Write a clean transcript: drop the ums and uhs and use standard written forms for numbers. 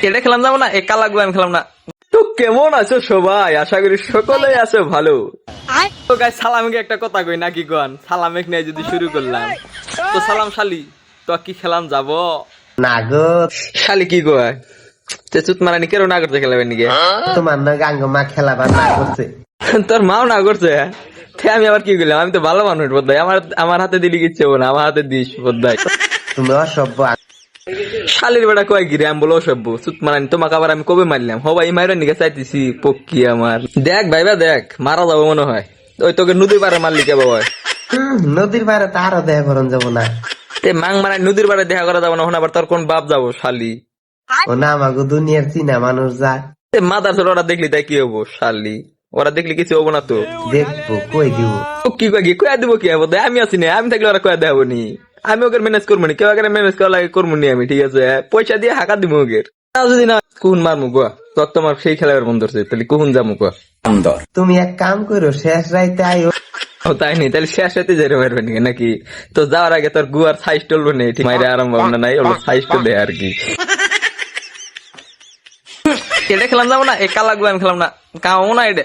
এটা খেলাম যাবো না, এ কালা গুয়ান খেলাম না। তো কেমন আছো সবাই? আশা করি সকলেই আছো ভালো। তো গাইস, সালামকে একটা কথা কই নাকি গান, সালামেক নিয়ে যদি শুরু করলাম, তো সালাম শালি, তো কি খেলাম যাব না গো, শালি কি কয়? তে চুত মারানি কেন না করতে খেলাবেন নাকি? তোমার না গাঙ্গমা খেলাবার না করছে। তোর মাও না করছে? তে আমি আবার কি করলাম? আমি তো ভালো মানুষ বোধহয়, আমার আমার হাতে দিলি কিচ্ছে না, আমার হাতে দিস বোধহয়। তুমি অসভ্য। শালির বেটা কয় গিরে আমি বলো সভ্য চুত মারানি, তোমাকে আবার আমি কবে মারলাম? হবাই মাইরা নিকে চাইতেছি পক্ষি আমার। দেখ ভাইবা দেখ, মারা যাবো মনে হয়। ওই তোকে নদী পারে মারলি কে বাবা? নদীর পারে তো আরো দেহ ভরণ যাবো না। তে মাং মারাই নদীর পারে দেখা করা যাবো না, হন আবার তোর কোন বাপ যাবো শালি? ও না আমাগো দুনিয়ার চিনা মানুষ যায়। মাদার ছোট ওরা দেখলি তাই কি হবো শালি? ওরা দেখলি কিছু হবো না তো। দেখবো কই দিব। ও কি কয় কি কয়া দিব কি হবো? আমি আছি না, আমি থাকলে ওরা কয়া দেবো নি। আমি ওকে ম্যানেজ করবো নি, কেউ আগে ম্যানেজ করা লাগে করবো নি আমি, ঠিক আছে? পয়সা দিয়ে হাঁকা দিব ওকে। তাও যদি না কুহুন মারমু গোয়া, তোর তোমার সেই খেলার বন্ধ হচ্ছে, তাহলে কুহুন যাবো গোয়া। তুমি এক কাম করো, শেষ রাইতে আইও। ও তাই নি, তাহলে শেষ হতে যাই মারবে নাকি? তো যাওয়ার আগে তোর গুয়ার সাইজ টলবো নেই, ঠিক মাইরে আরাম ভাবনা নাই, ওগুলো সাইজ তো দেয় আর কি। এটা খেলাম যাবো না, এ কালা গুয়ান খেলাম না, কামো না এটা।